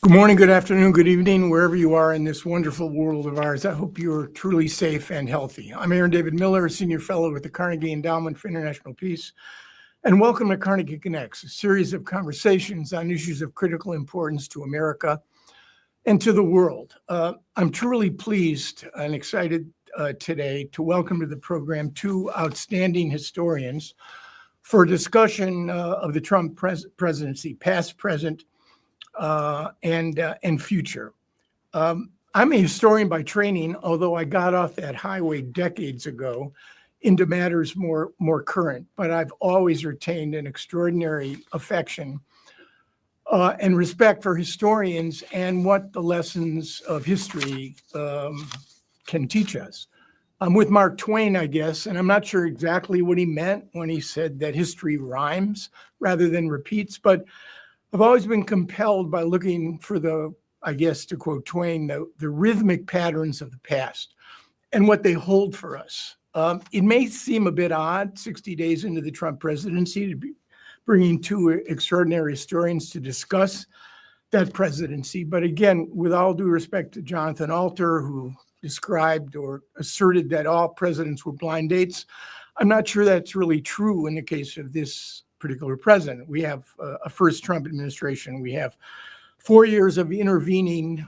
Good morning, good afternoon, good evening, wherever you are in this wonderful world of ours. I hope you're truly safe and healthy. I'm Aaron David Miller, Senior Fellow with the Carnegie Endowment for International Peace, and welcome to Carnegie Connects, a series of conversations on issues of critical importance to America and to the world. I'm truly pleased and excited today to welcome to the program two outstanding historians for a discussion of the Trump presidency, past, present, and future. I'm a historian by training, although I got off that highway decades ago into matters more current, but I've always retained an extraordinary affection and respect for historians and what the lessons of history can teach us. I'm with Mark Twain, I guess, and I'm not sure exactly what he meant when he said that history rhymes rather than repeats, but I've always been compelled by looking for I guess to quote Twain, the rhythmic patterns of the past and what they hold for us. It may seem a bit odd, 60 days into the Trump presidency, to be bringing two extraordinary historians to discuss that presidency. But again, with all due respect to Jonathan Alter, who described or asserted that all presidents were blind dates, I'm not sure that's really true in the case of this particular president. We have a first Trump administration. We have 4 years of intervening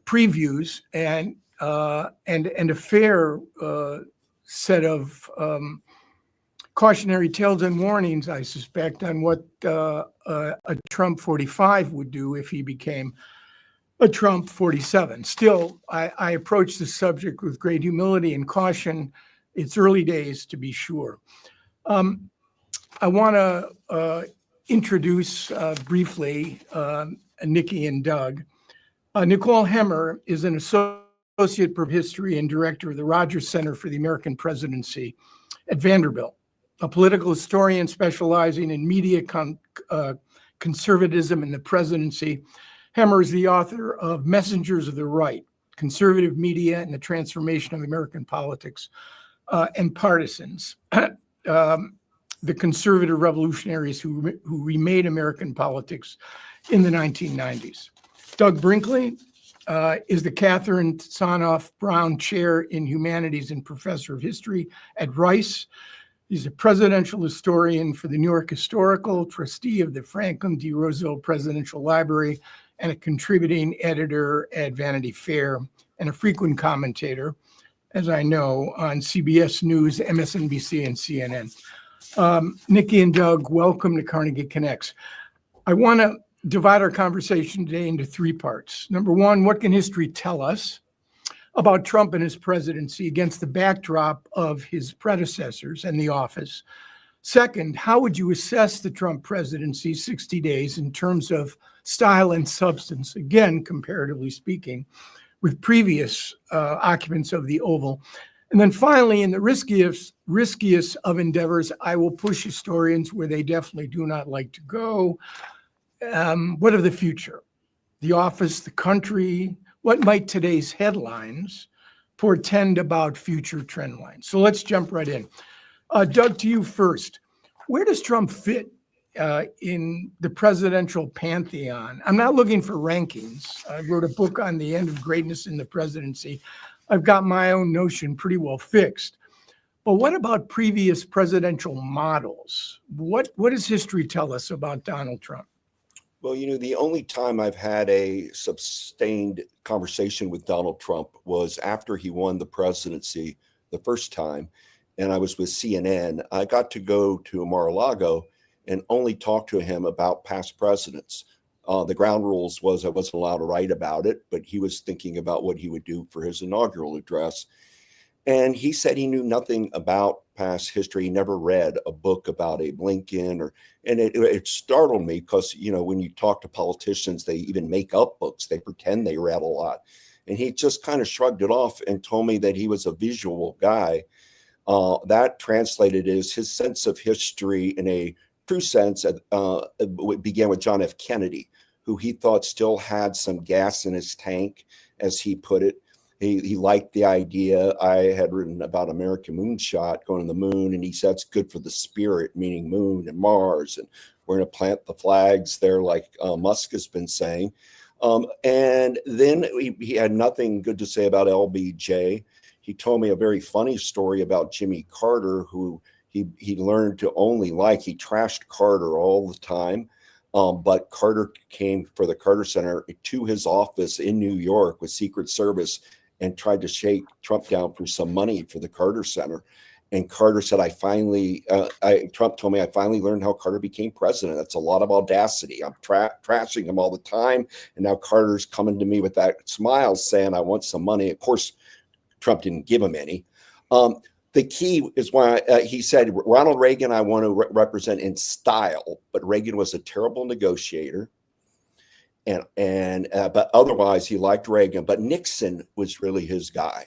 previews and a fair set of cautionary tales and warnings, I suspect, on what a Trump 45 would do if he became a Trump 47. Still, I approach the subject with great humility and caution. It's early days, to be sure. I want to introduce briefly Nikki and Doug. Nicole Hemmer is an associate professor of history and director of the Rogers Center for the American Presidency at Vanderbilt, a political historian specializing in media conservatism in the presidency. Hemmer is the author of Messengers of the Right, Conservative Media and the Transformation of American Politics and Partisans. The conservative revolutionaries who remade American politics in the 1990s. Doug Brinkley is the Catherine Sonoff Brown Chair in Humanities and Professor of History at Rice. He's a presidential historian for the New York Historical, trustee of the Franklin D. Roosevelt Presidential Library, and a contributing editor at Vanity Fair, and a frequent commentator, as I know, on CBS News, MSNBC, and CNN. Nikki and Doug, welcome to Carnegie Connects. I want to divide our conversation today into three parts. Number one, what can history tell us about Trump and his presidency against the backdrop of his predecessors and the office? Second, how would you assess the Trump presidency 60 days in terms of style and substance, again, comparatively speaking, with previous occupants of the Oval? And then finally, in the riskiest of endeavors, I will push historians where they definitely do not like to go. What of the future? The office, the country, what might today's headlines portend about future trend lines? So let's jump right in. Doug, to you first. Where does Trump fit in the presidential pantheon? I'm not looking for rankings. I wrote a book on the end of greatness in the presidency. I've got my own notion pretty well fixed. But what about previous presidential models? What does history tell us about Donald Trump? Well, the only time I've had a sustained conversation with Donald Trump was after he won the presidency the first time, and I was with CNN. I got to go to Mar-a-Lago and only talk to him about past presidents. The ground rules was I wasn't allowed to write about it, but he was thinking about what he would do for his inaugural address. And he said he knew nothing about past history. He never read a book about Abe Lincoln, and it startled me because, when you talk to politicians, they even make up books. They pretend they read a lot. And he just kind of shrugged it off and told me that he was a visual guy. That translated as his sense of history in a true sense began with John F. Kennedy, who he thought still had some gas in his tank, as he put it. He liked the idea. I had written about American moonshot, going to the moon, and he said it's good for the spirit, meaning moon and Mars and We're going to plant the flags there, like Musk has been saying. And then he had nothing good to say about LBJ. He told me a very funny story about Jimmy Carter, who he learned to only like. He trashed Carter all the time. But Carter came for the Carter Center to his office in New York with Secret Service and tried to shake Trump down for some money for the Carter Center. And Carter said, Trump told me I finally learned how Carter became president. That's a lot of audacity. I'm trashing him all the time. And now Carter's coming to me with that smile saying, I want some money. Of course, Trump didn't give him any. The key is why he said, Ronald Reagan, I want to represent in style, but Reagan was a terrible negotiator. But otherwise he liked Reagan, but Nixon was really his guy.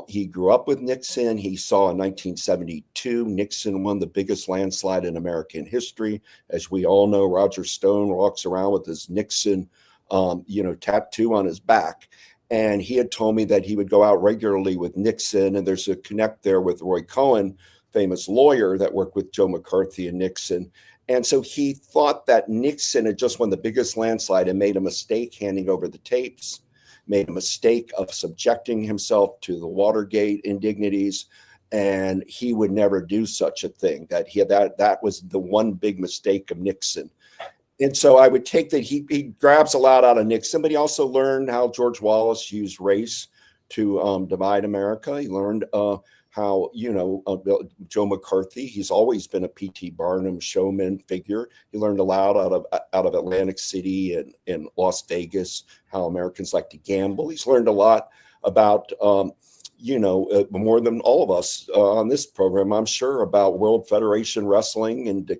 He grew up with Nixon. He saw in 1972, Nixon won the biggest landslide in American history. As we all know, Roger Stone walks around with his Nixon, tattoo on his back. And he had told me that he would go out regularly with Nixon. And there's a connect there with Roy Cohn, famous lawyer that worked with Joe McCarthy and Nixon. And so he thought that Nixon had just won the biggest landslide and made a mistake handing over the tapes, made a mistake of subjecting himself to the Watergate indignities, and he would never do such a thing. That was the one big mistake of Nixon. And so I would take that he grabs a lot out of Nixon, but he also learned how George Wallace used race to divide America. He learned how, Joe McCarthy, he's always been a P.T. Barnum showman figure. He learned a lot out of Atlantic City and Las Vegas, how Americans like to gamble. He's learned a lot about, more than all of us on this program, I'm sure, about World Federation Wrestling and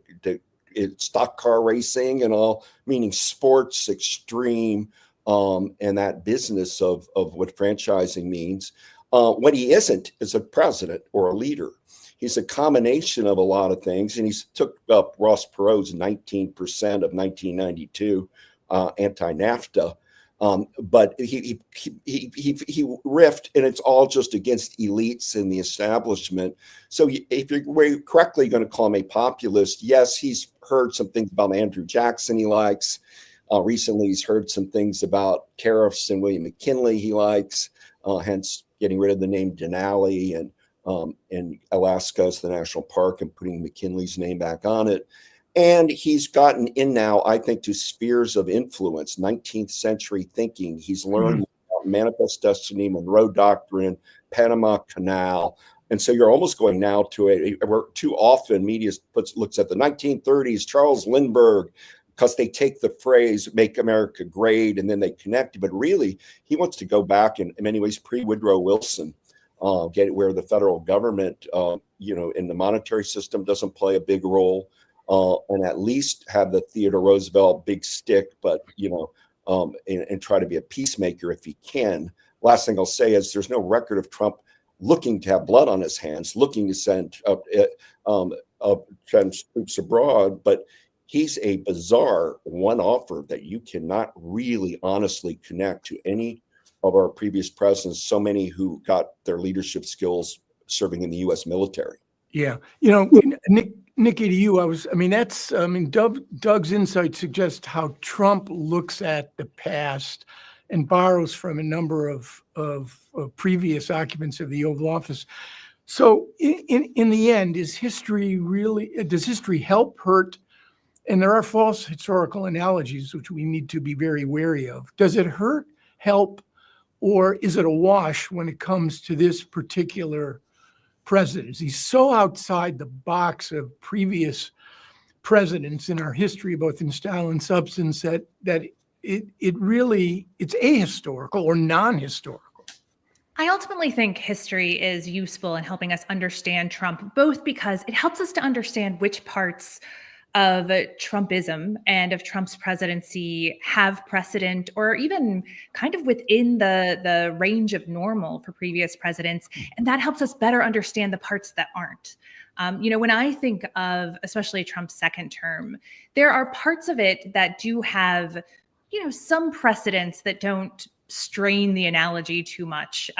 stock car racing and all, meaning sports, extreme, and that business of what franchising means. What he isn't is a president or a leader. He's a combination of a lot of things, and he's took up Ross Perot's 19% of 1992 anti-NAFTA. But he riffed, and it's all just against elites and the establishment. So if you're correctly going to call him a populist, yes, he's heard some things about Andrew Jackson he likes. Recently, he's heard some things about tariffs and William McKinley he likes, hence getting rid of the name Denali and Alaska as the national park and putting McKinley's name back on it. And he's gotten in now, I think, to spheres of influence, 19th century thinking. He's learned about Manifest Destiny, Monroe Doctrine, Panama Canal. And so you're almost going now to where too often media looks at the 1930s, Charles Lindbergh, because they take the phrase, make America great, and then they connect. But really, he wants to go back in many ways pre-Woodrow Wilson, get where the federal government, in the monetary system doesn't play a big role. And at least have the Theodore Roosevelt big stick, but, and try to be a peacemaker if he can. Last thing I'll say is there's no record of Trump looking to have blood on his hands, looking to send troops abroad, but he's a bizarre one-offer that you cannot really honestly connect to any of our previous presidents, so many who got their leadership skills serving in the U.S. military. Yeah. Nikki, to you, Doug's insight suggests how Trump looks at the past and borrows from a number of previous occupants of the Oval Office. So in the end, does history help, hurt? And there are false historical analogies, which we need to be very wary of. Does it hurt, help, or is it a wash when it comes to this particular presidents? He's so outside the box of previous presidents in our history, both in style and substance, that it's ahistorical or non-historical. I ultimately think history is useful in helping us understand Trump, both because it helps us to understand which parts of Trumpism and of Trump's presidency have precedent or even kind of within the range of normal for previous presidents. And that helps us better understand the parts that aren't. When I think of especially Trump's second term, there are parts of it that do have, some precedents that don't strain the analogy too much.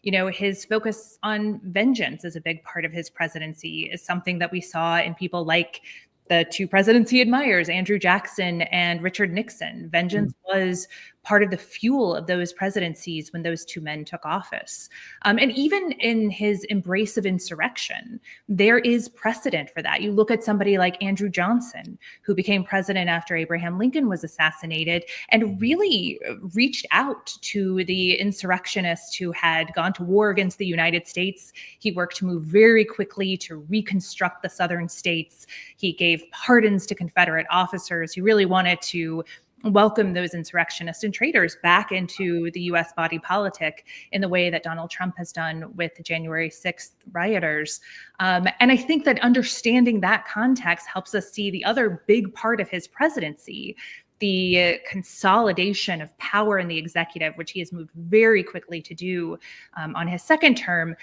His focus on vengeance as a big part of his presidency is something that we saw in people like the two presidents he admires, Andrew Jackson and Richard Nixon. Vengeance was part of the fuel of those presidencies when those two men took office. And even in his embrace of insurrection, there is precedent for that. You look at somebody like Andrew Johnson, who became president after Abraham Lincoln was assassinated, and really reached out to the insurrectionists who had gone to war against the United States. He worked to move very quickly to reconstruct the southern states. He gave pardons to Confederate officers. He really wanted to welcome those insurrectionists and traitors back into the U.S. body politic in the way that Donald Trump has done with the January 6th rioters. And I think that understanding that context helps us see the other big part of his presidency, the consolidation of power in the executive, which he has moved very quickly to do on his second term.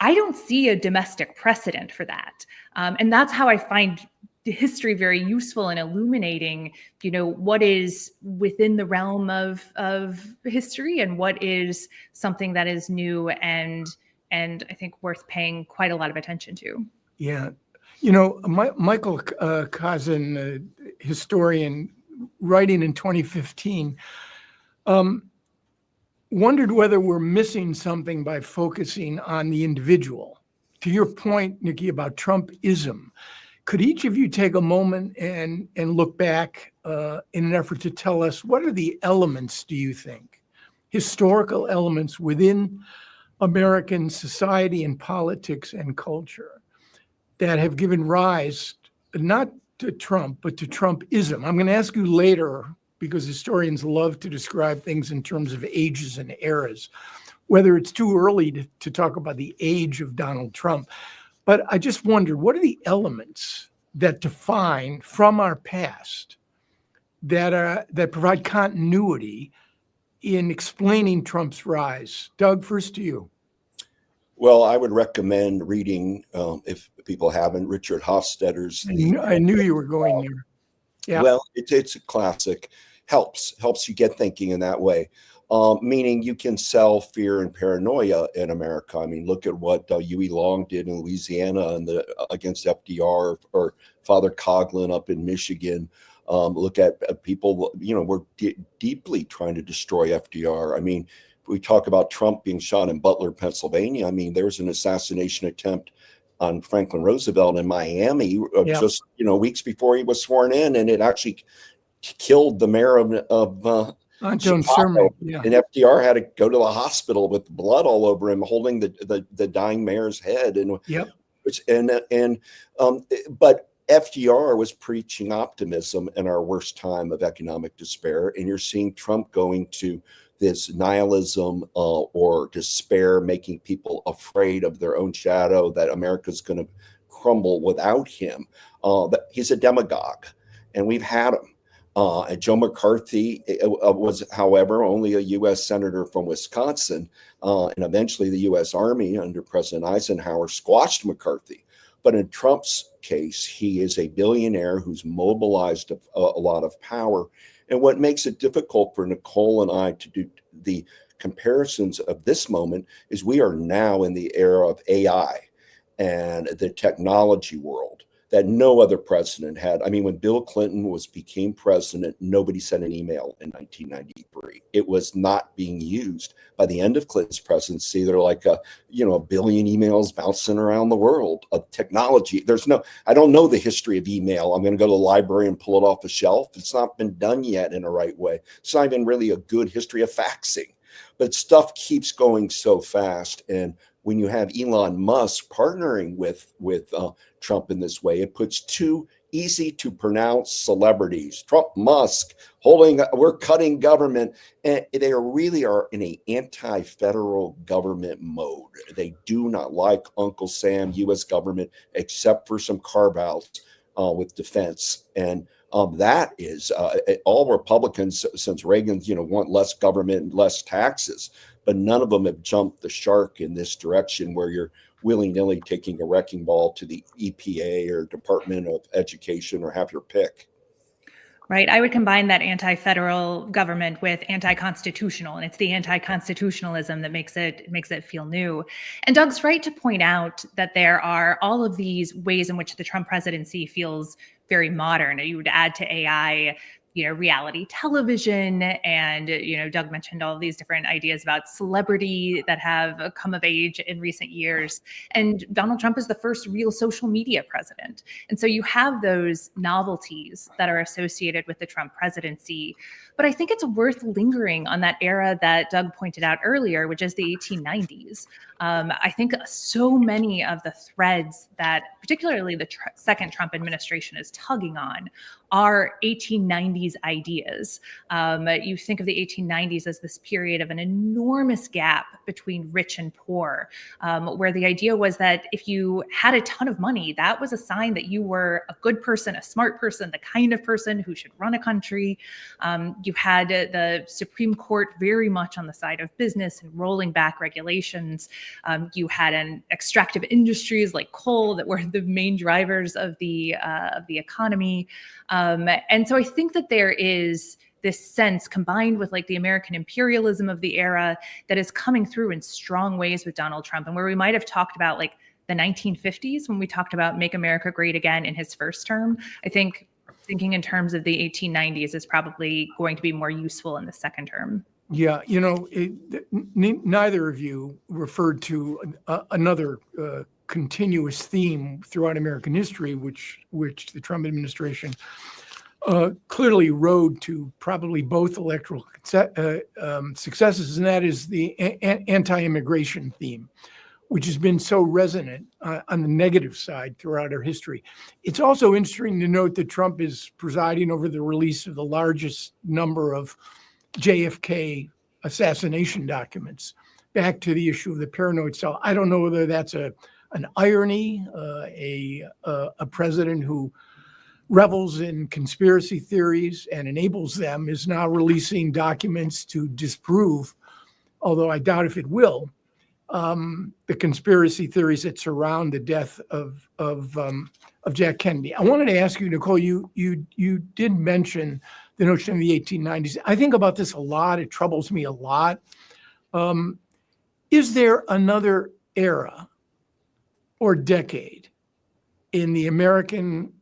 I don't see a domestic precedent for that. And that's how I find history very useful in illuminating, what is within the realm of history and what is something that is new and I think worth paying quite a lot of attention to. Yeah. Michael Kazin, a historian, writing in 2015, wondered whether we're missing something by focusing on the individual. To your point, Nikki, about Trumpism, could each of you take a moment and look back in an effort to tell us what are the elements, do you think, historical elements within American society and politics and culture that have given rise not to Trump, but to Trumpism? I'm going to ask you later, because historians love to describe things in terms of ages and eras, whether it's too early to talk about the age of Donald Trump. But I just wondered, what are the elements that define from our past that provide continuity in explaining Trump's rise? Doug, first to you. Well, I would recommend reading, if people haven't, Richard Hofstadter's. I knew you were going there. Yeah. Well, it's a classic. Helps you get thinking in that way. Meaning you can sell fear and paranoia in America. I mean, look at what Huey Long did in Louisiana and against FDR, or Father Coughlin up in Michigan. Look at people, we're deeply trying to destroy FDR. I mean, we talk about Trump being shot in Butler, Pennsylvania. I mean, there was an assassination attempt on Franklin Roosevelt in Miami just, weeks before he was sworn in, and it actually killed the mayor of Chicago. Yeah. And FDR had to go to the hospital with blood all over him, holding the dying mayor's head. And but FDR was preaching optimism in our worst time of economic despair, and you're seeing Trump going to this nihilism or despair, making people afraid of their own shadow, that America's going to crumble without him. But he's a demagogue, and we've had him. And Joe McCarthy was, however, only a U.S. senator from Wisconsin, and eventually the U.S. Army under President Eisenhower squashed McCarthy. But in Trump's case, he is a billionaire who's mobilized a lot of power. And what makes it difficult for Nicole and I to do the comparisons of this moment is we are now in the era of AI and the technology world that no other president had. I mean, when Bill Clinton became president, nobody sent an email in 1993. It was not being used. By the end of Clinton's presidency, there are like a billion emails bouncing around the world of technology. I don't know the history of email. I'm going to go to the library and pull it off the shelf. It's not been done yet in a right way. It's not even really a good history of faxing, but stuff keeps going so fast. And when you have Elon Musk partnering with Trump in this way, it puts two easy to pronounce celebrities, Trump, Musk, we're cutting government, and they really are in an anti-federal government mode. They do not like Uncle Sam, U.S. government, except for some carve-outs with defense. And that is all Republicans since Reagan, want less government and less taxes, but none of them have jumped the shark in this direction where you're willy-nilly taking a wrecking ball to the EPA or Department of Education or have your pick. Right. I would combine that anti-federal government with anti-constitutional, and it's the anti-constitutionalism that makes it feel new. And Doug's right to point out that there are all of these ways in which the Trump presidency feels very modern. You would add to AI, reality television, and Doug mentioned all of these different ideas about celebrity that have come of age in recent years. And Donald Trump is the first real social media president. And so you have those novelties that are associated with the Trump presidency. But I think it's worth lingering on that era that Doug pointed out earlier, which is the 1890s. I think so many of the threads that particularly the second Trump administration is tugging on are 1890s ideas. You think of the 1890s as this period of an enormous gap between rich and poor, where the idea was that if you had a ton of money, that was a sign that you were a good person, a smart person, the kind of person who should run a country. You had the Supreme Court very much on the side of business and rolling back regulations. You had extractive industries like coal that were the main drivers of the economy. And so I think that there is this sense combined with like the American imperialism of the era that is coming through in strong ways with Donald Trump, and where we might have talked about like the 1950s when we talked about Make America Great Again in his first term. I think thinking in terms of the 1890s is probably going to be more useful in the second term. Yeah, neither of you referred to another continuous theme throughout American history, which the Trump administration clearly rode to probably both electoral successes, and that is the anti-immigration theme, which has been so resonant on the negative side throughout our history. It's also interesting to note that Trump is presiding over the release of the largest number of JFK assassination documents. Back to the issue of the paranoid cell. I don't know whether that's an irony, a president who revels in conspiracy theories and enables them is now releasing documents to disprove, although I doubt if it will, the conspiracy theories that surround the death of Jack Kennedy. I wanted to ask you, Nicole, you did mention the notion of the 1890s. I think about this a lot. It troubles me a lot. Is there another era or decade in the American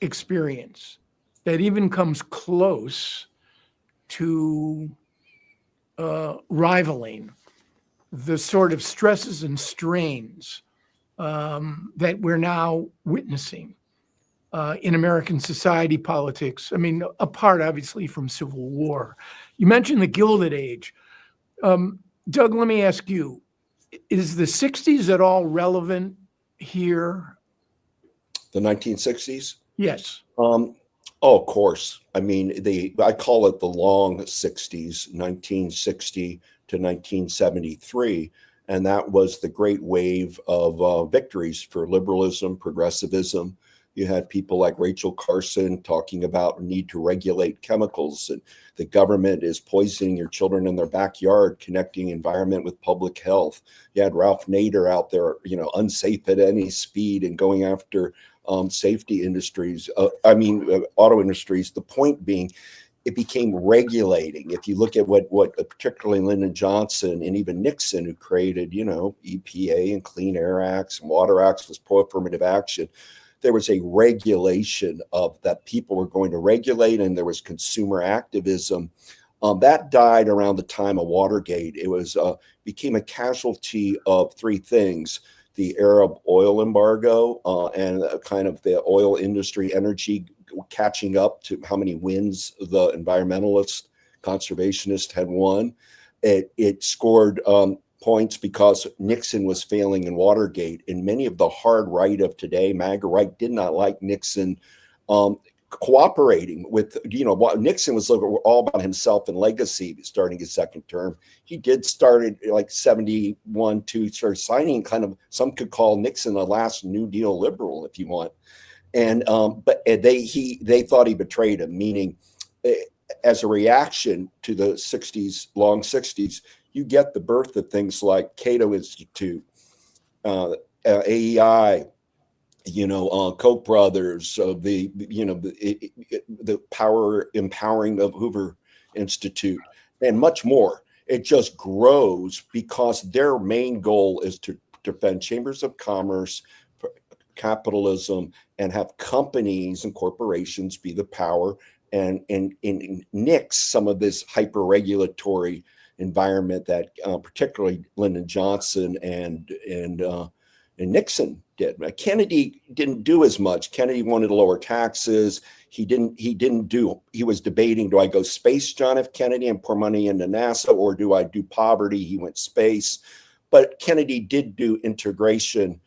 experience that even comes close to rivaling the sort of stresses and strains that we're now witnessing in American society, politics? I mean, apart obviously from Civil War. You mentioned the Gilded Age. Doug, let me ask you, is the 60s at all relevant here? The 1960s? Yes. Oh, of course. I mean, I call it the long 60s, 1960 to 1973. And that was the great wave of victories for liberalism, progressivism. You had people like Rachel Carson talking about the need to regulate chemicals, and the government is poisoning your children in their backyard, connecting environment with public health. You had Ralph Nader out there, unsafe at any speed and going after safety industries, auto industries. The point being, it became regulating. If you look at what particularly Lyndon Johnson and even Nixon, who created, EPA and Clean Air Acts and Water Acts, was pro-affirmative action. There was a regulation of that people were going to regulate, and there was consumer activism. That died around the time of Watergate. It was became a casualty of three things: the Arab oil embargo and kind of the oil industry energy catching up to how many wins the environmentalists, conservationists had won. It scored points because Nixon was failing in Watergate, and many of the hard right of today, MAGA right, did not like Nixon cooperating with, Nixon was all about himself and legacy starting his second term. He did start at like 71 to start signing kind of, some could call Nixon the last New Deal liberal, if you want. And but they thought he betrayed him, meaning as a reaction to the 60s, long 60s, you get the birth of things like Cato Institute, AEI, Koch brothers, the power empowering of Hoover Institute, and much more. It just grows because their main goal is to defend chambers of commerce, capitalism, and have companies and corporations be the power and nix some of this hyper regulatory environment that particularly Lyndon Johnson and Nixon did. Kennedy didn't do as much. Kennedy wanted to lower taxes. He was debating, do I go space, John F. Kennedy, and pour money into NASA, or do I do poverty? He went space. But Kennedy did do integration,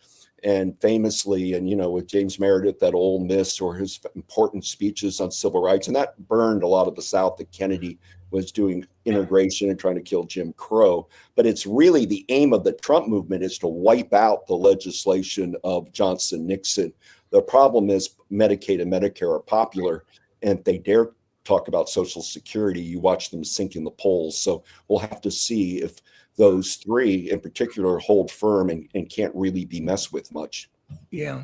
and famously, and with James Meredith at Ole Miss, or his important speeches on civil rights, and that burned a lot of the South, that Kennedy was doing integration and trying to kill Jim Crow. But it's really the aim of the Trump movement is to wipe out the legislation of Johnson, Nixon. The problem is Medicaid and Medicare are popular, and if they dare talk about Social Security, you watch them sink in the polls. So we'll have to see if those three in particular hold firm and can't really be messed with much. Yeah.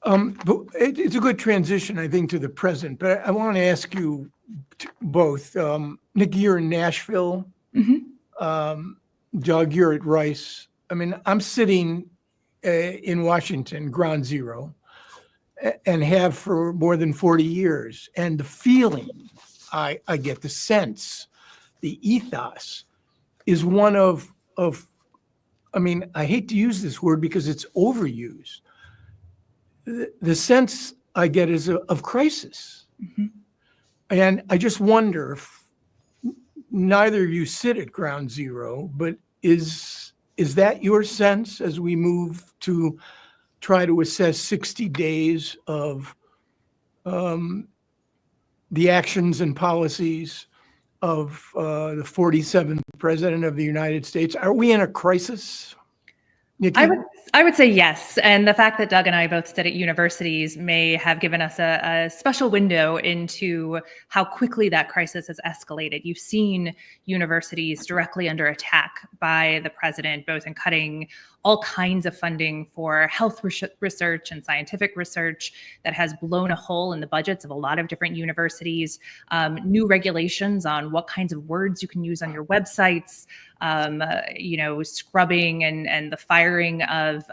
But it's a good transition, I think, to the present. But I want to ask you both. Nick, you're in Nashville. Mm-hmm. Doug, you're at Rice. I mean, I'm sitting in Washington, ground zero, and have for more than 40 years. And the feeling I get, the sense, the ethos is one of I mean, I hate to use this word because it's overused. The sense I get is of crisis. Mm-hmm. And I just wonder if neither of you sit at ground zero, but is that your sense as we move to try to assess 60 days of the actions and policies of the 47th president of the United States? Are we in a crisis, Nikki? I would say yes. And the fact that Doug and I both sit at universities may have given us a special window into how quickly that crisis has escalated. You've seen universities directly under attack by the president, both in cutting all kinds of funding for health research and scientific research that has blown a hole in the budgets of a lot of different universities, new regulations on what kinds of words you can use on your websites, scrubbing and the firing of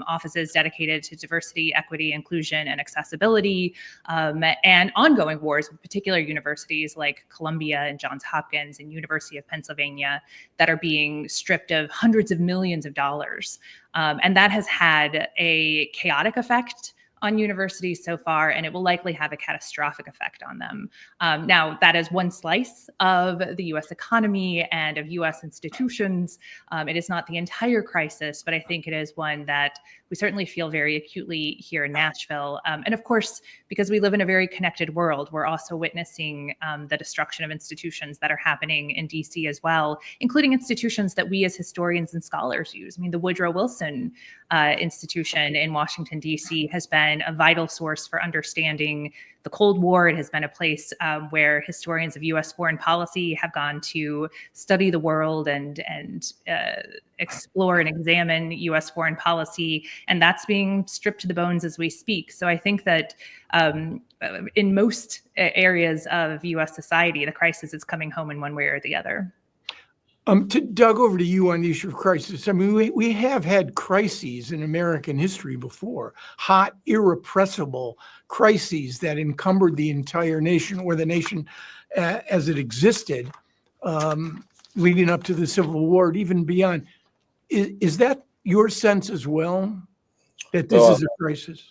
offices dedicated to diversity, equity, inclusion, and accessibility, and ongoing wars with particular universities like Columbia and Johns Hopkins and University of Pennsylvania that are being stripped of hundreds of millions of dollars. And that has had a chaotic effect on universities so far, and it will likely have a catastrophic effect on them. Now, that is one slice of the U.S. economy and of U.S. institutions. It is not the entire crisis, but I think it is one that we certainly feel very acutely here in Nashville. And of course, because we live in a very connected world, we're also witnessing the destruction of institutions that are happening in D.C. as well, including institutions that we as historians and scholars use. I mean, the Woodrow Wilson Institution in Washington, D.C. has been a vital source for understanding the Cold War. It has been a place where historians of U.S. foreign policy have gone to study the world and explore and examine U.S. foreign policy, and that's being stripped to the bones as we speak. So I think that in most areas of U.S. society, the crisis is coming home in one way or the other. To Doug, over to you on the issue of crisis. I mean, we have had crises in American history before, hot, irrepressible crises that encumbered the entire nation, or the nation as it existed, leading up to the Civil War, even beyond. Is that your sense as well, that this is a crisis?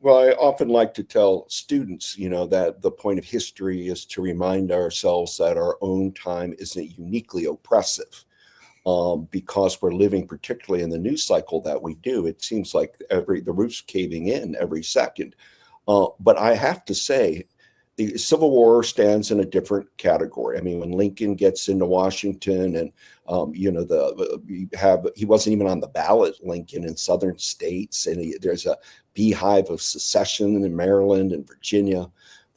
Well, I often like to tell students, that the point of history is to remind ourselves that our own time isn't uniquely oppressive, because we're living, particularly in the news cycle that we do. It seems like the roof's caving in every second. But I have to say, the Civil War stands in a different category. I mean, when Lincoln gets into Washington, and he wasn't even on the ballot, Lincoln, in southern states, and there's a beehive of secession in Maryland and Virginia.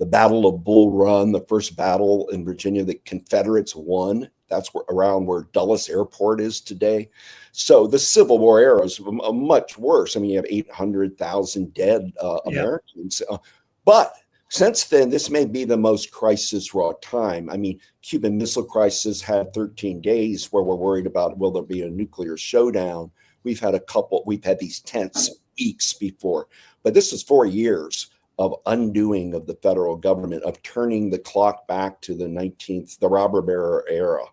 the Battle of Bull Run, the first battle in Virginia that Confederates won. That's around where Dulles Airport is today. So the Civil War era is much worse. I mean, you have 800,000 dead Americans. But since then, this may be the most crisis-wrought time. I mean, Cuban Missile Crisis had 13 days where we're worried about, will there be a nuclear showdown? We've had these tense weeks before. But this is 4 years of undoing of the federal government, of turning the clock back to the robber baron era.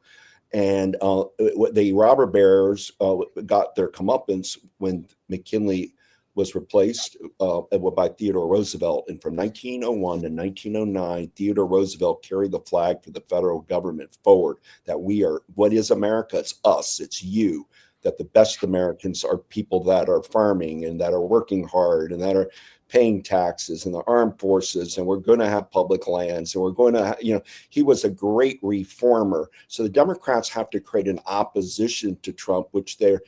And the robber barons got their comeuppance when McKinley was replaced by Theodore Roosevelt. And from 1901 to 1909, Theodore Roosevelt carried the flag for the federal government forward, that what is America? It's us, it's you, that the best Americans are people that are farming and that are working hard and that are paying taxes in the armed forces, and we're going to have public lands, and we're going to, he was a great reformer. So the Democrats have to create an opposition to Trump, which they're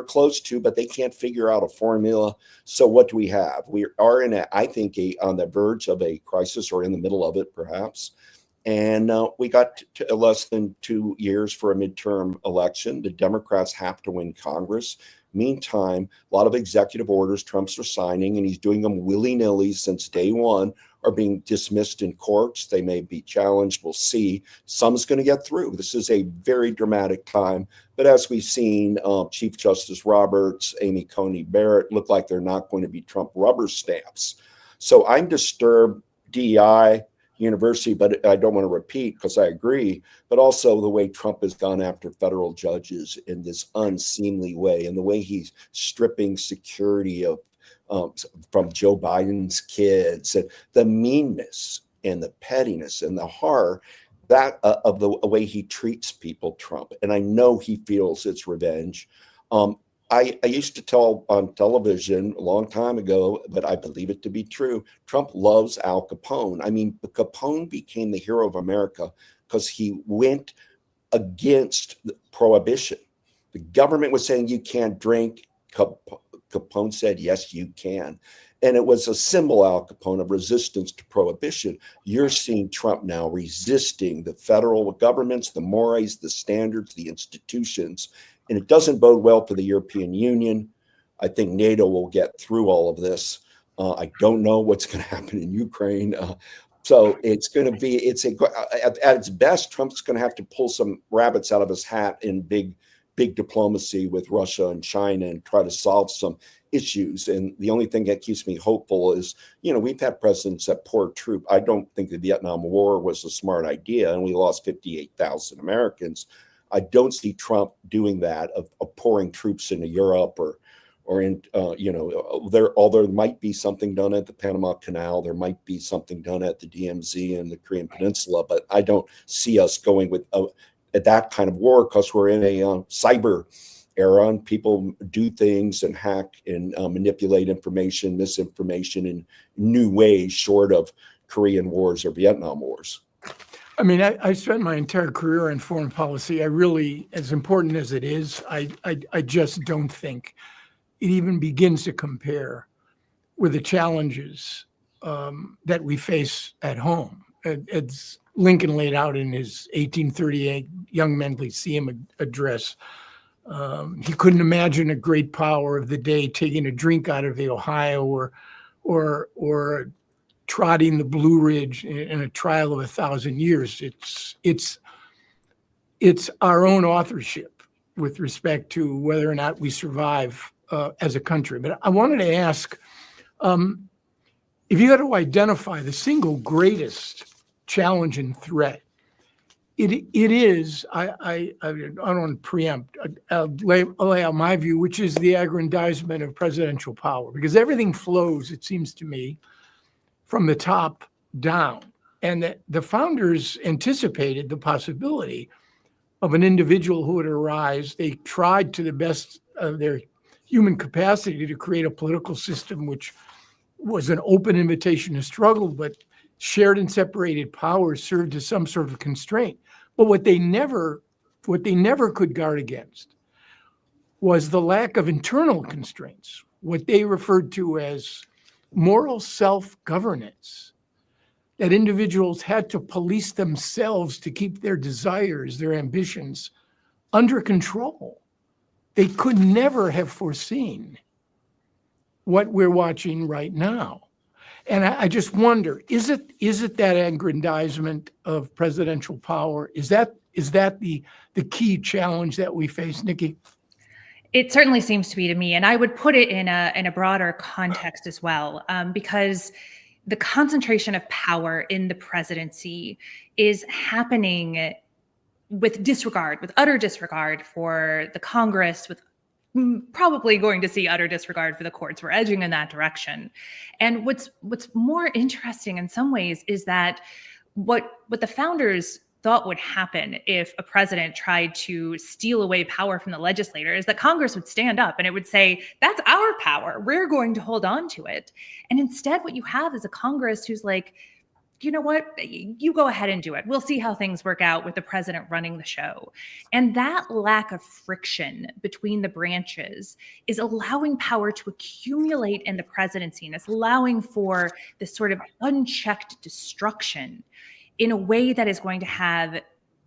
close to, but they can't figure out a formula. So what do we have? We are I think, on the verge of a crisis, or in the middle of it, perhaps. And we got to less than 2 years for a midterm election. The Democrats have to win Congress. Meantime, a lot of executive orders Trump's are signing, and he's doing them willy-nilly since day one, are being dismissed in courts. They may be challenged. We'll see. Some's going to get through. This is a very dramatic time. But as we've seen, Chief Justice Roberts, Amy Coney Barrett look like they're not going to be Trump rubber stamps. So I'm disturbed, DEI, University, but I don't want to repeat because I agree, but also the way Trump has gone after federal judges in this unseemly way, and the way he's stripping security from Joe Biden's kids, and the meanness and the pettiness and the horror of the way he treats people, Trump. And I know he feels it's revenge. I used to tell on television a long time ago, but I believe it to be true, Trump loves Al Capone. I mean, Capone became the hero of America because he went against prohibition. The government was saying you can't drink. Capone said, yes, you can. And it was a symbol, Al Capone, of resistance to prohibition. You're seeing Trump now resisting the federal governments, the mores, the standards, the institutions. And it doesn't bode well for the European Union. I think NATO will get through all of this. I don't know what's going to happen in Ukraine. So it's going to be, at its best, Trump's going to have to pull some rabbits out of his hat in big diplomacy with Russia and China and try to solve some issues. And the only thing that keeps me hopeful is, we've had presidents that pour troop. I don't think the Vietnam War was a smart idea, and we lost 58,000 Americans. I don't see Trump doing that, of pouring troops into Europe or in, although there might be something done at the Panama Canal, there might be something done at the DMZ and the Korean Peninsula, but I don't see us going with that kind of war, because we're in a cyber era, and people do things and hack and manipulate information, misinformation in new ways, short of Korean wars or Vietnam wars. I mean, I spent my entire career in foreign policy. I really, as important as it is, I just don't think it even begins to compare with the challenges that we face at home. It's Lincoln laid out in his 1838 Young Men Lyceum address. He couldn't imagine a great power of the day taking a drink out of the Ohio or trotting the Blue Ridge in a trial of 1,000 years. It's our own authorship with respect to whether or not we survive as a country. But I wanted to ask, if you had to identify the single greatest challenge and threat, it is, I don't want to preempt, I'll lay out my view, which is the aggrandizement of presidential power, because everything flows, it seems to me, from the top down. And the founders anticipated the possibility of an individual who would arise. They tried to the best of their human capacity to create a political system which was an open invitation to struggle, but shared and separated powers served as some sort of constraint. But what they never could guard against was the lack of internal constraints, what they referred to as moral self-governance. that individuals had to police themselves to keep their desires, their ambitions under control. They could never have foreseen what we're watching right now. And I just wonder, is it that aggrandizement of presidential power? Is that the key challenge that we face, Nikki? It certainly seems to be to me, and I would put it in a broader context as well, because the concentration of power in the presidency is happening with utter disregard for the Congress, with probably going to see utter disregard for the courts. We're edging in that direction. And what's more interesting in some ways is that what the founders thought would happen if a president tried to steal away power from the legislator is that Congress would stand up and it would say, that's our power. We're going to hold on to it. And instead, what you have is a Congress who's like, you know what, you go ahead and do it. We'll see how things work out with the president running the show. And that lack of friction between the branches is allowing power to accumulate in the presidency, and it's allowing for this sort of unchecked destruction in a way that is going to have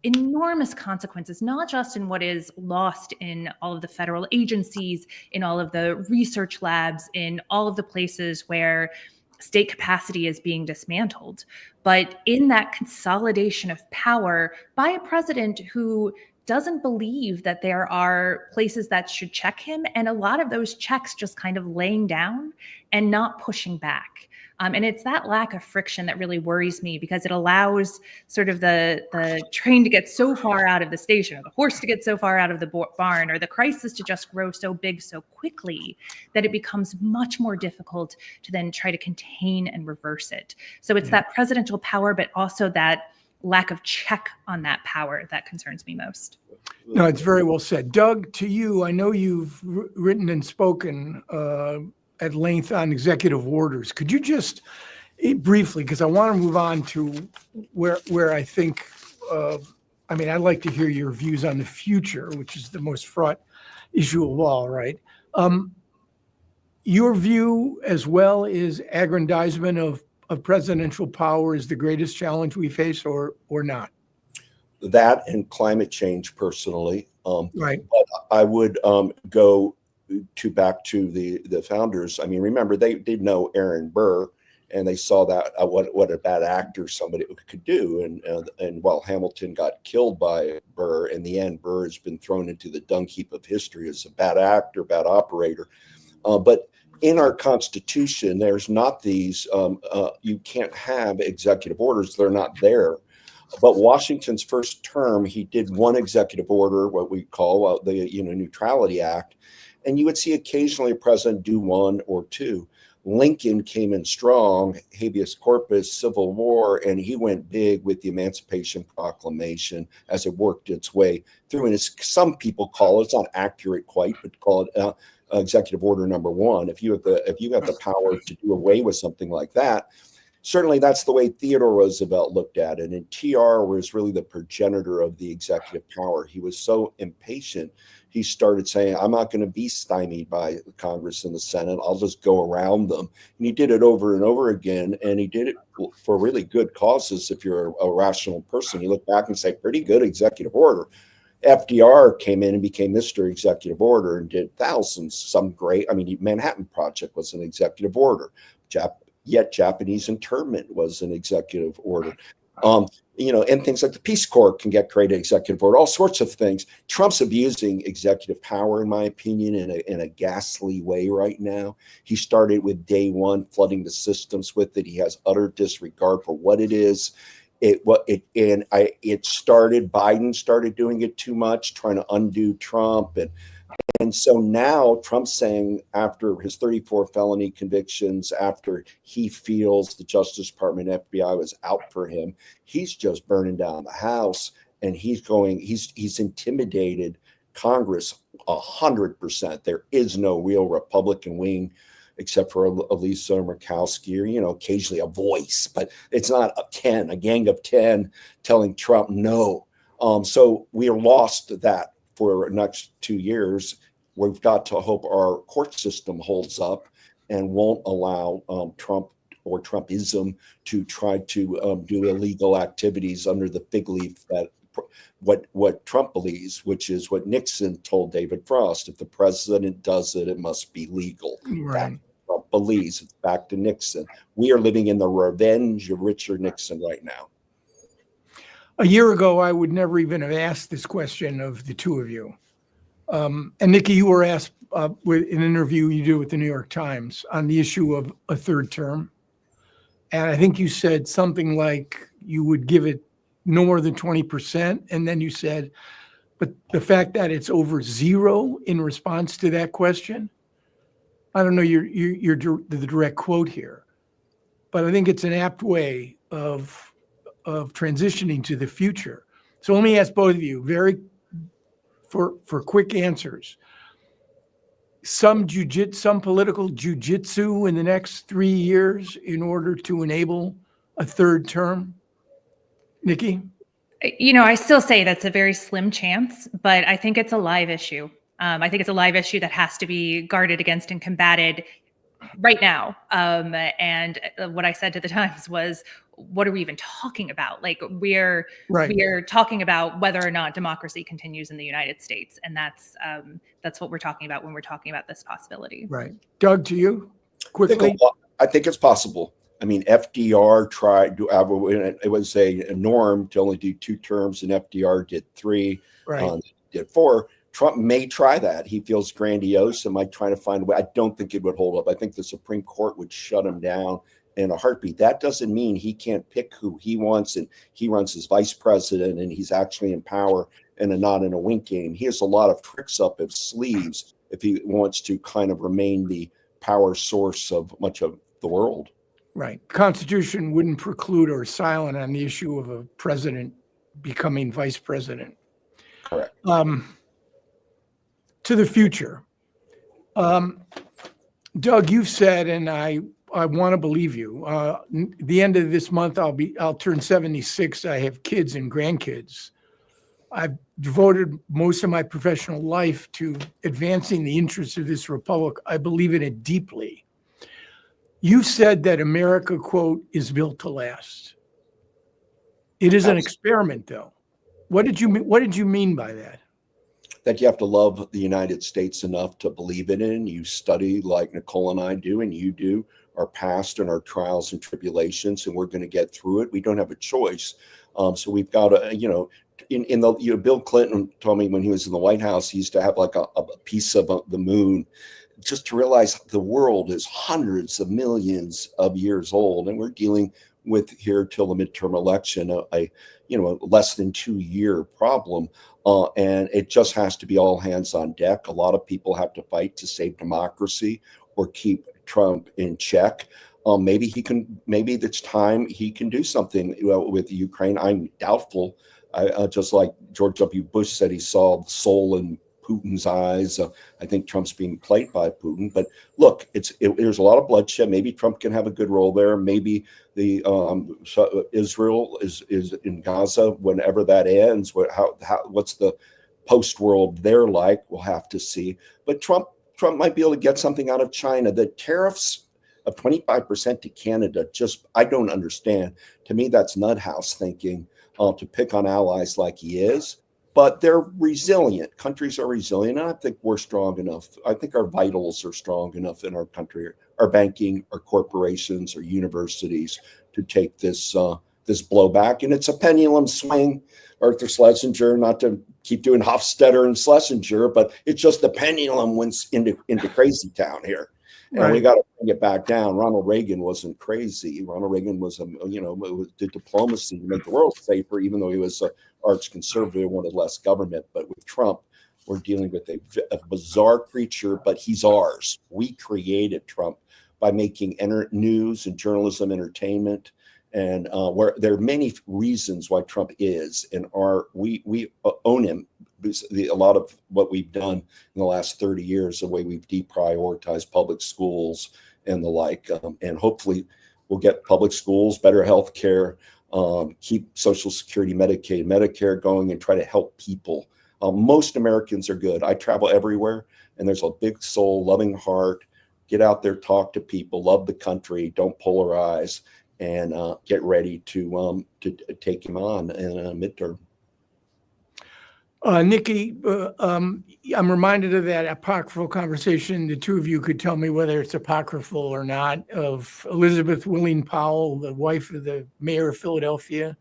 enormous consequences, not just in what is lost in all of the federal agencies, in all of the research labs, in all of the places where state capacity is being dismantled, but in that consolidation of power by a president who doesn't believe that there are places that should check him, and a lot of those checks just kind of laying down and not pushing back. And it's that lack of friction that really worries me, because it allows sort of the train to get so far out of the station, or the horse to get so far out of the barn, or the crisis to just grow so big so quickly that it becomes much more difficult to then try to contain and reverse it. So it's that presidential power, but also that lack of check on that power that concerns me most. No, it's very well said. Doug, to you, I know you've written and spoken at length on executive orders. Could you just briefly, because I want to move on to where I think, I'd like to hear your views on the future, which is the most fraught issue of all, right? Your view as well is aggrandizement of presidential power is the greatest challenge we face, or not? That and climate change, personally. Right. But I would go back to the founders. I mean, remember, they did know Aaron Burr, and they saw that what a bad actor somebody could do. And while Hamilton got killed by Burr, in the end, Burr has been thrown into the dung heap of history as a bad actor, bad operator. But in our Constitution, there's not these. You can't have executive orders; they're not there. But Washington's first term, he did one executive order, what we call the Neutrality Act. And you would see occasionally a president do one or two. Lincoln came in strong, habeas corpus, Civil War, and he went big with the Emancipation Proclamation as it worked its way through. And as some people call it, it's not accurate quite, but call it Executive Order number 1. If you have the power to do away with something like that, certainly that's the way Theodore Roosevelt looked at it. And TR was really the progenitor of the executive power. He was so impatient, he started saying, I'm not going to be stymied by Congress and the Senate. I'll just go around them. And he did it over and over again. And he did it for really good causes. If you're a rational person, you look back and say, pretty good executive order. FDR came in and became Mr. Executive Order and did thousands, some great. I mean, Manhattan Project was an executive order. Yet Japanese internment was an executive order. And things like the Peace Corps can get created executive order, all sorts of things. Trump's abusing executive power, in my opinion, in a ghastly way right now. He started with day one, flooding the systems with it. He has utter disregard for what it is. Biden started doing it too much, trying to undo Trump. And so now Trump's saying, after his 34 felony convictions, after he feels the Justice Department, FBI was out for him, he's just burning down the House, and he's intimidated Congress 100%. There is no real Republican wing except for Elisa Murkowski, or, occasionally a voice, but it's not a gang of 10 telling Trump no. So we are lost that for the next 2 years. We've got to hope our court system holds up and won't allow Trump or Trumpism to try to do illegal activities under the fig leaf that what Trump believes, which is what Nixon told David Frost: if the president does it, it must be legal. Right. Trump believes. It's back to Nixon. We are living in the revenge of Richard Nixon right now. A year ago, I would never even have asked this question of the two of you. And Nikki, you were asked with an interview you did with the New York Times on the issue of a third term. And I think you said something like you would give it no more than 20%. And then you said, but the fact that it's over zero in response to that question, I don't know the direct quote here, but I think it's an apt way of transitioning to the future. So let me ask both of you for quick answers. Some political jujitsu in the next 3 years in order to enable a third term? Nikki? I still say that's a very slim chance, but I think it's a live issue. I think it's a live issue that has to be guarded against and combated right now. And what I said to the Times was, what are we even talking about? Like we're talking about whether or not democracy continues in the United States. And that's what we're talking about when we're talking about this possibility. Right. Doug, to you, quickly. I think it's possible. I mean, FDR tried to, it was a norm to only do 2 terms, and FDR did 3, did 4. Trump may try that. He feels grandiose and might try to find a way. I don't think it would hold up. I think the Supreme Court would shut him down in a heartbeat. That doesn't mean he can't pick who he wants, and he runs as vice president, and he's actually in power and not in a wink game. He has a lot of tricks up his sleeves if he wants to kind of remain the power source of much of the world. Right. Constitution wouldn't preclude or silent on the issue of a president becoming vice president. Correct. To the future. Doug, you've said, and I want to believe you, the end of this month, I'll turn 76. I have kids and grandkids. I've devoted most of my professional life to advancing the interests of this republic. I believe in it deeply. You've said that America, quote, is built to last. It is an experiment, though. What did you mean by that? That you have to love the United States enough to believe in it. And you study like Nicole and I do, and you do, our past and our trials and tribulations, and we're going to get through it. We don't have a choice. So we've got to, Bill Clinton told me when he was in the White House, he used to have like a piece of the moon, just to realize the world is hundreds of millions of years old, and we're dealing with here till the midterm election a less than 2-year problem, and it just has to be all hands on deck. A lot of people have to fight to save democracy or keep Trump in check. Maybe it's time he can do something with Ukraine. I'm doubtful. Just like George W. Bush said, he saw the soul in Putin's eyes. I think Trump's being played by Putin. But look, there's a lot of bloodshed. Maybe Trump can have a good role there. Maybe the Israel is in Gaza whenever that ends. What's the post-world there like? We'll have to see. But Trump might be able to get something out of China. The tariffs of 25% to Canada, I don't understand. To me, that's nut house thinking to pick on allies like he is. But they're resilient. Countries are resilient. And I think we're strong enough. I think our vitals are strong enough in our country, our banking, our corporations, our universities to take this blowback. And it's a pendulum swing. Arthur Schlesinger, not to keep doing Hofstadter and Schlesinger, but it's just the pendulum went into crazy town here. And we got to bring it back down. Ronald Reagan wasn't crazy. Ronald Reagan was, did diplomacy to make the world safer, even though he was arch conservative, wanted less government. But with Trump, we're dealing with a bizarre creature, but he's ours. We created Trump by making news and journalism, entertainment, and where there are many reasons why Trump is, and we own him. A lot of what we've done in the last 30 years, the way we've deprioritized public schools and the like, and hopefully we'll get public schools, better health care, keep Social Security, Medicaid, Medicare going, and try to help people. Most Americans are good. I travel everywhere, and there's a big soul, loving heart, get out there, talk to people, love the country, don't polarize, and get ready to take him on in a midterm. Nikki, I'm reminded of that apocryphal conversation. The two of you could tell me whether it's apocryphal or not, of Elizabeth Willing Powell, the wife of the mayor of Philadelphia,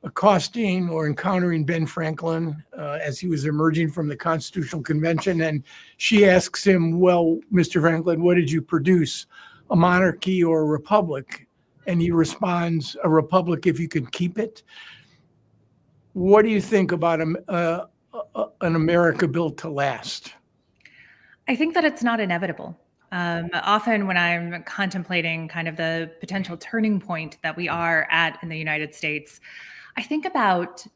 accosting or encountering Ben Franklin as he was emerging from the Constitutional Convention. And she asks him, well, Mr. Franklin, what did you produce, a monarchy or a republic? And he responds, a republic if you can keep it. What do you think about an America built to last? I think that it's not inevitable. Often when I'm contemplating kind of the potential turning point that we are at in the United States, I think about,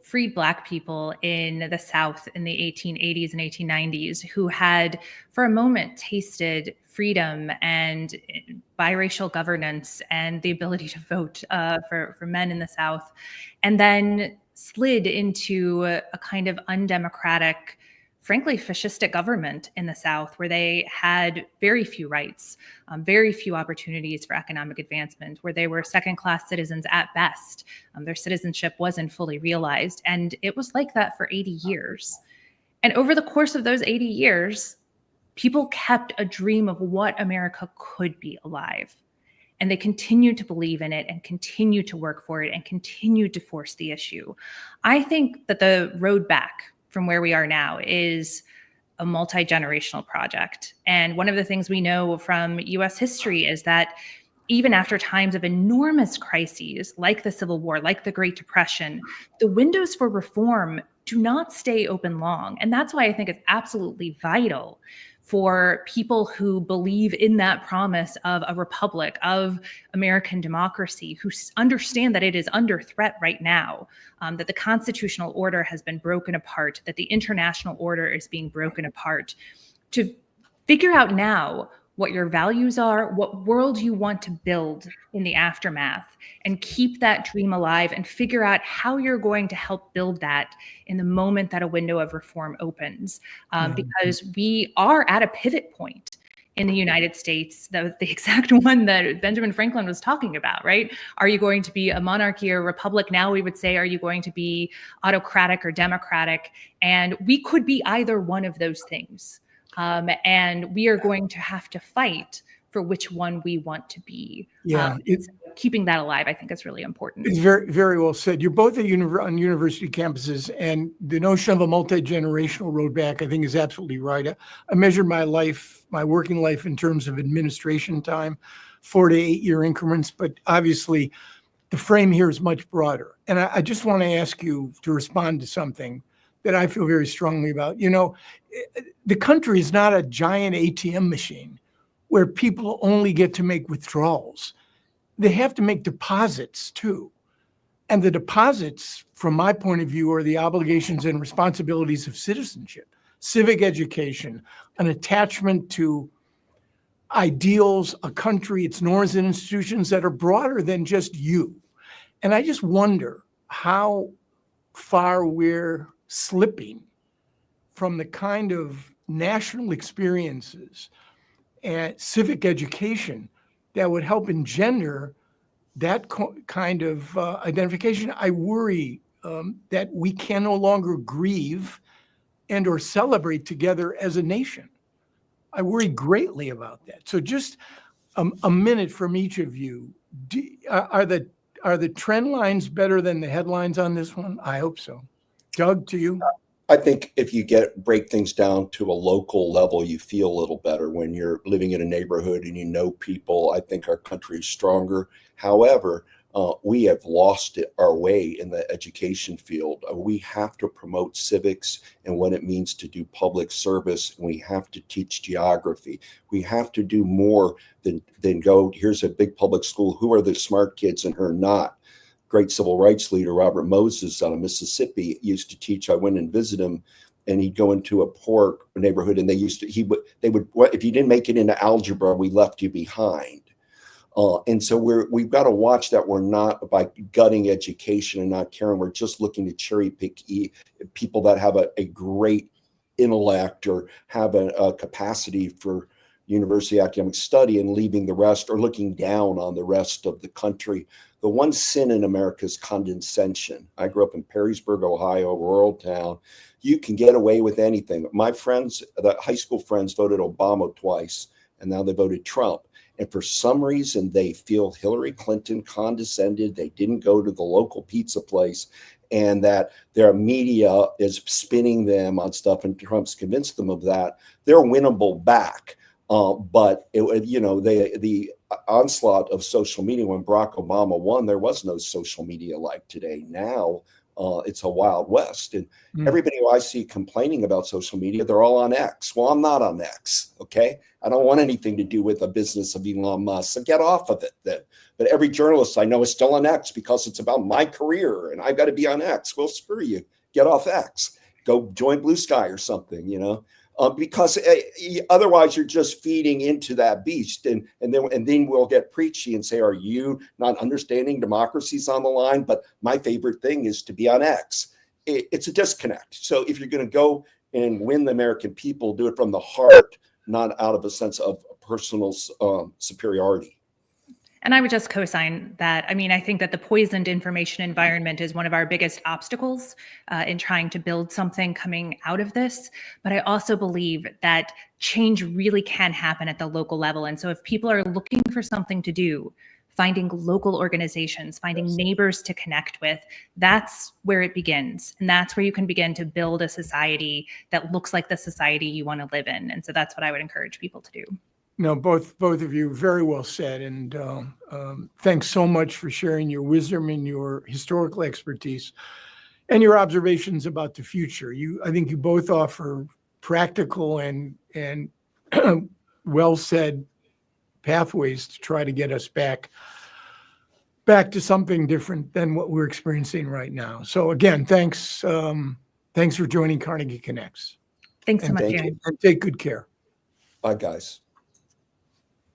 freed Black people in the South in the 1880s and 1890s who had, for a moment, tasted freedom and biracial governance and the ability to vote for men in the South, and then slid into a kind of undemocratic, frankly, fascistic government in the South, where they had very few rights, very few opportunities for economic advancement, where they were second-class citizens at best. Their citizenship wasn't fully realized. And it was like that for 80 years. And over the course of those 80 years, people kept a dream of what America could be alive. And they continued to believe in it and continued to work for it and continued to force the issue. I think that the road back from where we are now is a multi-generational project. And one of the things we know from US history is that even after times of enormous crises, like the Civil War, like the Great Depression, the windows for reform do not stay open long. And that's why I think it's absolutely vital for people who believe in that promise of a republic, of American democracy, who understand that it is under threat right now, that the constitutional order has been broken apart, that the international order is being broken apart, to figure out now what your values are, what world you want to build in the aftermath, and keep that dream alive and figure out how you're going to help build that in the moment that a window of reform opens. Because we are at a pivot point in the United States, the exact one that Benjamin Franklin was talking about, right? Are you going to be a monarchy or a republic? Now we would say, are you going to be autocratic or democratic? And we could be either one of those things. And we are going to have to fight for which one we want to be. Yeah, keeping that alive, I think, is really important. It's very, very well said. You're both on university campuses, and the notion of a multi-generational road back, I think, is absolutely right. I measured my life, my working life, in terms of administration time, 4 to 8 year increments. But obviously, the frame here is much broader. And I just want to ask you to respond to something that I feel very strongly about. The country is not a giant ATM machine where people only get to make withdrawals. They have to make deposits too. And the deposits, from my point of view, are the obligations and responsibilities of citizenship, civic education, an attachment to ideals, a country, its norms and institutions that are broader than just you. And I just wonder how far we're slipping from the kind of national experiences and civic education that would help engender that kind of identification. I worry that we can no longer grieve and or celebrate together as a nation. I worry greatly about that. So just a minute from each of you. Are the trend lines better than the headlines on this one? I hope so. Doug, to you. I think if you break things down to a local level, you feel a little better when you're living in a neighborhood and you know people. I think our country is stronger. However, we have lost our way in the education field. We have to promote civics and what it means to do public service. And we have to teach geography. We have to do more than go, here's a big public school. Who are the smart kids and who are not? Great civil rights leader Robert Moses out of Mississippi used to teach. I went and visited him, and he'd go into a poor neighborhood, and they would if you didn't make it into algebra, we left you behind. And so we've got to watch that we're not, by gutting education and not caring, we're just looking to cherry pick people that have a great intellect or have a capacity for university academic study and leaving the rest, or looking down on the rest of the country. The one sin in America is condescension. I grew up in Perrysburg, Ohio, rural town. You can get away with anything. My friends, the high school friends, voted Obama twice, and now they voted Trump. And for some reason, they feel Hillary Clinton condescended. They didn't go to the local pizza place, and that their media is spinning them on stuff, and Trump's convinced them of that. They're winnable back. But the onslaught of social media when Barack Obama won, there was no social media like today. Now it's a wild west, and everybody who I see complaining about social media, they're all on X. Well, I'm not on X. Okay, I don't want anything to do with the business of Elon Musk. So get off of it then. But every journalist I know is still on X because it's about my career, and I've got to be on X. Well, screw you. Get off X. Go join Blue Sky or something. Because otherwise you're just feeding into that beast, and then we'll get preachy and say, are you not understanding democracy's on the line? But my favorite thing is to be on X. It's a disconnect. So if you're going to go and win the American people, do it from the heart, not out of a sense of personal superiority. And I would just co-sign that. I mean, I think that the poisoned information environment is one of our biggest obstacles in trying to build something coming out of this. But I also believe that change really can happen at the local level. And so if people are looking for something to do, finding local organizations, finding neighbors to connect with, that's where it begins. And that's where you can begin to build a society that looks like the society you want to live in. And so that's what I would encourage people to do. No, both of you, very well said. And thanks so much for sharing your wisdom and your historical expertise and your observations about the future. I think you both offer practical and well said pathways to try to get us back to something different than what we're experiencing right now. So again, thanks for joining Carnegie Connects. Thanks so much, thank Aaron. you. And take good care. Bye, guys.